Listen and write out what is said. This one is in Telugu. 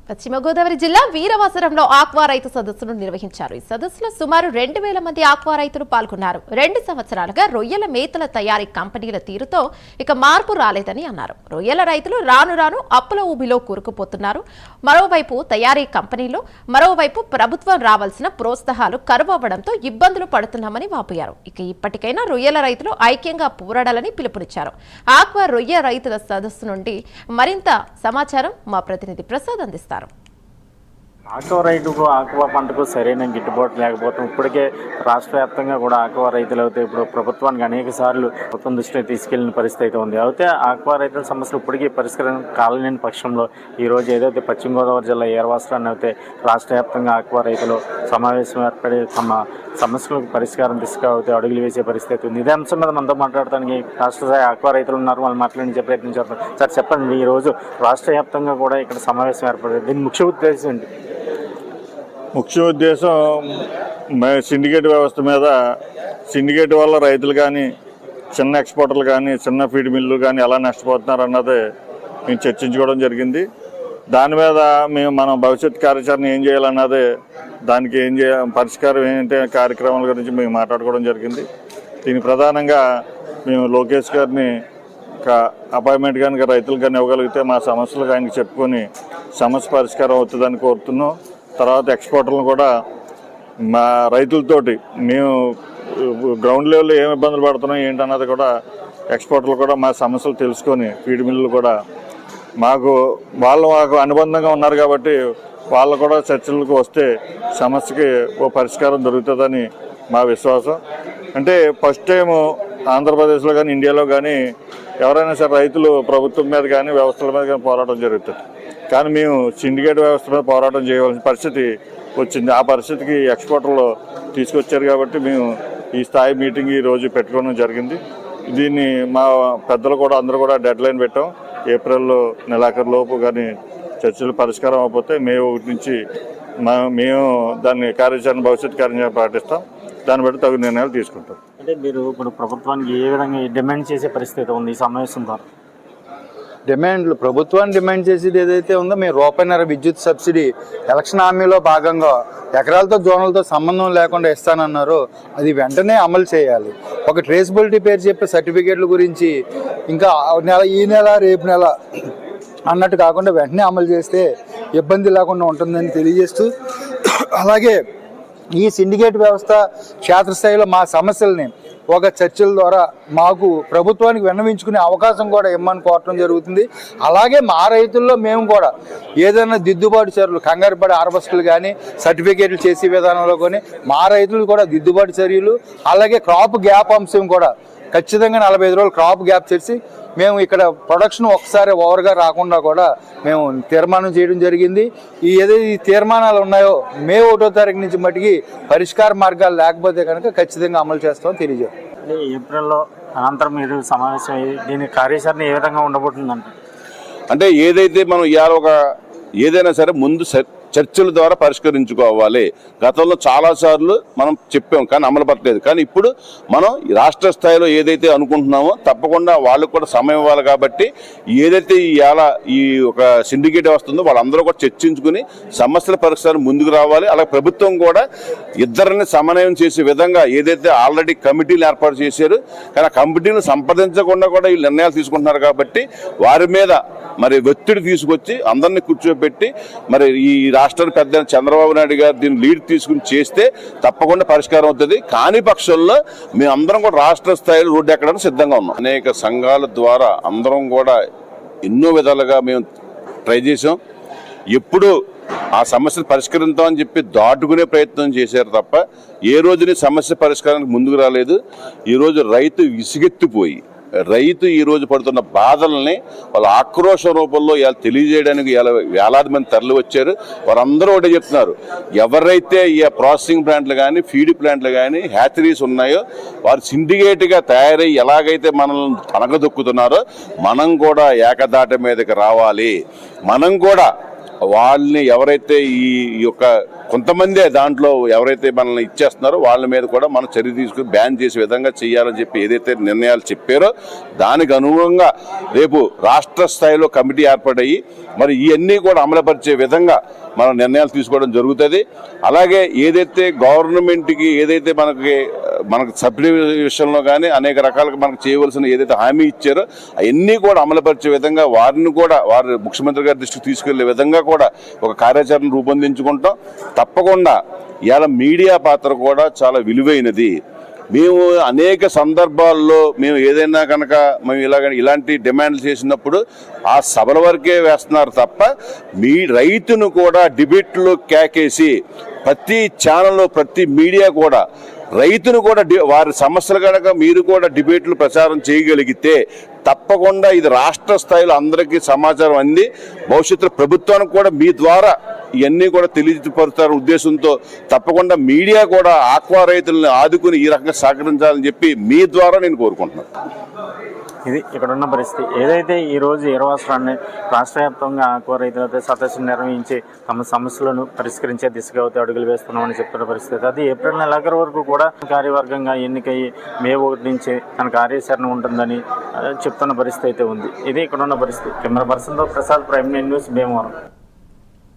పశ్చిమ గోదావరి జిల్లా వీరవాసరంలో ఆక్వా రైతు సదస్సును నిర్వహించారు. ఈ సదస్సులో సుమారు 2000 మంది ఆక్వా రైతులు పాల్గొన్నారు. 2 సంవత్సరాలుగా రొయ్యల మేతల తయారీ కంపెనీల తీరుతో ఇక మార్పు రాలేదని అన్నారు. రొయ్యల రైతులు రాను రాను అప్పుల ఊబిలో కూరుకుపోతున్నారు. మరోవైపు తయారీ కంపెనీలు, మరోవైపు ప్రభుత్వం రావాల్సిన ప్రోత్సాహాలు కరువవ్వడంతో ఇబ్బందులు పడుతున్నామని వాపోయారు. ఇక ఇప్పటికైనా రొయ్యల రైతులు ఐక్యంగా పోరాడాలని పిలుపునిచ్చారు. ఆక్వా రొయ్య రైతుల సదస్సు నుండి మరింత సమాచారం మా ప్రతినిధి ప్రసాద్ అందిస్తారు. ఆక్వా రైతుకు ఆక్వా పంటకు సరైన గిట్టుబాటు లేకపోవడం ఇప్పటికే రాష్ట్ర వ్యాప్తంగా కూడా ఆక్వా రైతులు అయితే ఇప్పుడు ప్రభుత్వానికి అనేక సార్లు ప్రభుత్వం దృష్టిలో తీసుకెళ్లిన పరిస్థితి అయితే ఉంది. అయితే ఆక్వా రైతుల సమస్యలు ఇప్పటికీ పరిష్కారం కాలేని పక్షంలో ఈరోజు ఏదైతే పశ్చిమ గోదావరి జిల్లా వీరవాసరాన్ని అయితే రాష్ట్ర వ్యాప్తంగా ఆక్వా రైతులు సమావేశం ఏర్పడి తమ సమస్యలకు పరిష్కారం దిశగా అయితే అడుగులు వేసే పరిస్థితి ఉంది. ఇదే అంశం మీద మనతో మాట్లాడటానికి రాష్ట్ర స్థాయి ఆక్వా రైతులు ఉన్నారు. వాళ్ళు మాట్లాడించే ప్రయత్నం చేస్తారు. సార్ చెప్పండి, ఈరోజు రాష్ట్ర వ్యాప్తంగా కూడా ఇక్కడ సమావేశం ఏర్పడింది. దీని ముఖ్య ఉద్దేశం ఏంటి? ముఖ్య ఉద్దేశం సిండికేట్ వ్యవస్థ మీద, సిండికేట్ వల్ల రైతులు కానీ, చిన్న ఎక్స్పోర్టర్లు కానీ, చిన్న ఫీడ్ మిల్లు కానీ ఎలా నష్టపోతున్నారు అన్నది మేము చర్చించుకోవడం జరిగింది. దాని మీద మనం భవిష్యత్ కార్యాచరణ ఏం చేయాలన్నది, దానికి పరిష్కారం ఏంటంటే కార్యక్రమాల గురించి మేము మాట్లాడుకోవడం జరిగింది. దీనికి ప్రధానంగా మేము లోకేష్ గారిని అపాయింట్మెంట్ కానీ రైతులు కానీ ఇవ్వగలిగితే మా సమస్యలు ఆయనకి చెప్పుకొని సమస్య పరిష్కారం అవుతుందని కోరుతున్నాం. తర్వాత ఎక్స్పోర్టర్లను కూడా మా రైతులతోటి మేము గ్రౌండ్ లెవెల్లో ఏమి ఇబ్బందులు పడుతున్నాం ఏంటన్నది కూడా ఎక్స్పోర్టర్లు కూడా మా సమస్యలు తెలుసుకొని ఫీడ్ మిల్లులు కూడా మాకు అనుబంధంగా ఉన్నారు కాబట్టి వాళ్ళు కూడా చర్చలకు వస్తే సమస్యకి ఓ పరిష్కారం దొరుకుతుందని మా విశ్వాసం. అంటే ఫస్ట్ టైం ఆంధ్రప్రదేశ్లో కానీ ఇండియాలో కానీ ఎవరైనా సరే రైతులు ప్రభుత్వం మీద కానీ వ్యవస్థల మీద కానీ పోరాటం జరుగుతుంది. కానీ మేము సిండికేట్ వ్యవస్థ మీద పోరాటం చేయవలసిన పరిస్థితి వచ్చింది. ఆ పరిస్థితికి ఎక్స్పోర్టర్లు తీసుకొచ్చారు కాబట్టి మేము ఈ స్థాయి మీటింగ్ ఈరోజు పెట్టుకోవడం జరిగింది. దీన్ని మా పెద్దలు కూడా అందరూ కూడా డెడ్ లైన్ పెట్టాం. ఏప్రిల్ నెలాఖరు లోపు కానీ చర్చలు పరిష్కారం అయిపోతే మే 1 నుంచి మేము దాన్ని భవిష్యత్ కార్యాచరణ పాటిస్తాం. దాన్ని బట్టి తగు నిర్ణయాలు తీసుకుంటాం. అంటే మీరు ఇప్పుడు ప్రభుత్వానికి ఏ విధంగా డిమాండ్ చేసే పరిస్థితి ఉంది ఈ సమావేశం ద్వారా? ప్రభుత్వాన్ని డిమాండ్ చేసేది ఏదైతే ఉందో, మేము రూపాయన్నర విద్యుత్ సబ్సిడీ ఎలక్షన్ హామీలో భాగంగా ఎకరాలతో జోనలతో సంబంధం లేకుండా ఇస్తానన్నారు. అది వెంటనే అమలు చేయాలి. ఒక ట్రేసబిలిటీ పేరు చెప్పే సర్టిఫికేట్ల గురించి ఇంకా ఈ నెల రేపు నెల అన్నట్టు కాకుండా వెంటనే అమలు చేస్తే ఇబ్బంది లేకుండా ఉంటుందని తెలియజేస్తూ, అలాగే ఈ సిండికేట్ వ్యవస్థ క్షేత్రస్థాయిలో మా సమస్యల్ని ఒక చర్చల ద్వారా మాకు ప్రభుత్వానికి విన్నవించుకునే అవకాశం కూడా ఇమ్మని కోరటం జరుగుతుంది. అలాగే మా రైతుల్లో మేము కూడా ఏదైనా దిద్దుబాటు చర్యలు, కంగారు పడే హార్వెస్టులు కానీ సర్టిఫికేట్లు చేసే విధానంలో కానీ మా రైతులు కూడా దిద్దుబాటు చర్యలు, అలాగే క్రాప్ గ్యాప్ అంశం కూడా ఖచ్చితంగా 45 రోజులు క్రాప్ గ్యాప్ చేసి మేము ఇక్కడ ప్రొడక్షన్ ఒకసారి ఓవర్గా రాకుండా కూడా మేము తీర్మానం చేయడం జరిగింది. ఏదైతే ఈ తీర్మానాలు ఉన్నాయో మే 1వ తారీఖు నుంచి మటుకి పరిష్కార మార్గాలు లేకపోతే కనుక ఖచ్చితంగా అమలు చేస్తామని తెలియజేస్తాం. ఏప్రిల్లో అనంతరం మీరు సమావేశం దీని కార్యాచరణ ఏ విధంగా ఉండబోతుందంటే, అంటే ఏదైతే మనం ఇవాళ ఏదైనా సరే ముందు చర్చల ద్వారా పరిష్కరించుకోవాలి. గతంలో చాలాసార్లు మనం చెప్పాం కానీ అమలు పట్టలేదు. కానీ ఇప్పుడు మనం రాష్ట్ర స్థాయిలో ఏదైతే అనుకుంటున్నామో తప్పకుండా వాళ్ళకు కూడా సమయం ఇవ్వాలి. కాబట్టి ఏదైతే ఈ ఒక సిండికేట్ వస్తుందో వాళ్ళందరూ కూడా చర్చించుకుని సమస్యల పరిష్కారం ముందుకు రావాలి. అలాగే ప్రభుత్వం కూడా ఇద్దరిని సమన్వయం చేసే విధంగా ఏదైతే ఆల్రెడీ కమిటీలు ఏర్పాటు చేశారు, కానీ ఆ కమిటీలు సంప్రదించకుండా కూడా ఈ నిర్ణయాలు తీసుకుంటున్నారు. కాబట్టి వారి మీద మరి ఒత్తిడి తీసుకొచ్చి అందరినీ కూర్చోబెట్టి మరి ఈ రాష్ట్ర పెద్ద చంద్రబాబు నాయుడు గారు దీన్ని లీడ్ తీసుకుని చేస్తే తప్పకుండా పరిష్కారం అవుతుంది. కాని పక్షంలో మేమందరం కూడా రాష్ట్ర స్థాయిలో రోడ్డు ఎక్కడానికి సిద్ధంగా ఉన్నాం. అనేక సంఘాల ద్వారా అందరం కూడా ఎన్నో విధాలుగా మేము ట్రై చేసాం. ఎప్పుడు ఆ సమస్యను పరిష్కరిద్దామని చెప్పి దాటుకునే ప్రయత్నం చేశారు తప్ప ఏ రోజుని సమస్య పరిష్కారానికి ముందుకు రాలేదు. ఈరోజు రైతు విసిగెత్తిపోయి రైతు ఈరోజు పడుతున్న బాధల్ని వాళ్ళ ఆక్రోశ రూపంలో ఇలా తెలియజేయడానికి వేలాది మంది తరలి వచ్చారు. వారందరూ ఒకటే చెప్తున్నారు, ఎవరైతే ఈ ప్రాసెసింగ్ ప్లాంట్లు కానీ ఫీడ్ ప్లాంట్లు కానీ హ్యాచరీస్ ఉన్నాయో వారు సిండికేట్గా తయారై ఎలాగైతే మనల్ని పనగదొక్కుతున్నారో మనం కూడా ఏకదాట మీదకి రావాలి. మనం కూడా వాళ్ళని ఎవరైతే ఈ యొక్క కొంతమందే దాంట్లో ఎవరైతే మనల్ని ఇచ్చేస్తున్నారో వాళ్ళ మీద కూడా మనం చర్య తీసుకుని బ్యాన్ చేసే విధంగా చేయాలని చెప్పి ఏదైతే నిర్ణయాలు చెప్పారో దానికి అనుగుణంగా రేపు రాష్ట్ర స్థాయిలో కమిటీ ఏర్పడయ్యి మరి ఇవన్నీ కూడా అమలుపరిచే విధంగా మనం నిర్ణయాలు తీసుకోవడం జరుగుతుంది. అలాగే ఏదైతే గవర్నమెంట్కి ఏదైతే మనకు సబ్సిడీ విషయంలో కానీ అనేక రకాలుగా మనకు చేయవలసిన ఏదైతే హామీ ఇచ్చారో అవన్నీ కూడా అమలుపరిచే విధంగా వారిని కూడా వారి ముఖ్యమంత్రి గారి దృష్టికి తీసుకెళ్లే విధంగా కూడా ఒక కార్యాచరణ రూపొందించుకుంటాం. తప్పకుండా ఇవాళ మీడియా పాత్ర కూడా చాలా విలువైనది. మేము అనేక సందర్భాల్లో మేము ఏదైనా కనుక మేము ఇలాంటి డిమాండ్లు చేసినప్పుడు ఆ సభల వరకే వేస్తున్నారు తప్ప మీ రైతును కూడా డిబేట్లో కేకేసి ప్రతి ఛానల్లో ప్రతి మీడియా కూడా రైతును కూడా వారి సమస్యలు కనుక మీరు కూడా డిబేట్లు ప్రచారం చేయగలిగితే తప్పకుండా ఇది రాష్ట్ర స్థాయిలో అందరికీ సమాచారం అంది భవిష్యత్తులో ప్రభుత్వానికి కూడా మీ ద్వారా ఇవన్నీ కూడా తెలియపరుస్తారు ఉద్దేశంతో తప్పకుండా మీడియా కూడా ఆక్వా రైతులను ఆదుకుని ఈ రకంగా సహకరించాలని చెప్పి మీ ద్వారా నేను కోరుకుంటున్నాను. ఇది ఇక్కడ ఉన్న పరిస్థితి. ఏదైతే ఈ రోజు ఈరవాసరాన్ని రాష్ట్ర వ్యాప్తంగా ఆక్వా రైతులతో సదస్సును నిర్వహించి తమ సమస్యలను పరిష్కరించే దిశగా అయితే అడుగులు వేస్తున్నామని చెప్తున్న పరిస్థితి. అది ఏప్రిల్ నెలాఖరు వరకు కూడా కార్యవర్గంగా ఎన్నికయ్యి మే 1 నుంచి తన కార్యాచరణ ఉంటుందని చెప్తున్న పరిస్థితి అయితే ఉంది. ఇది ఇక్కడ ఉన్న పరిస్థితి. కెమెరా పర్సన్తో ప్రసాద్, ప్రైమ్9 న్యూస్, భీమవరం.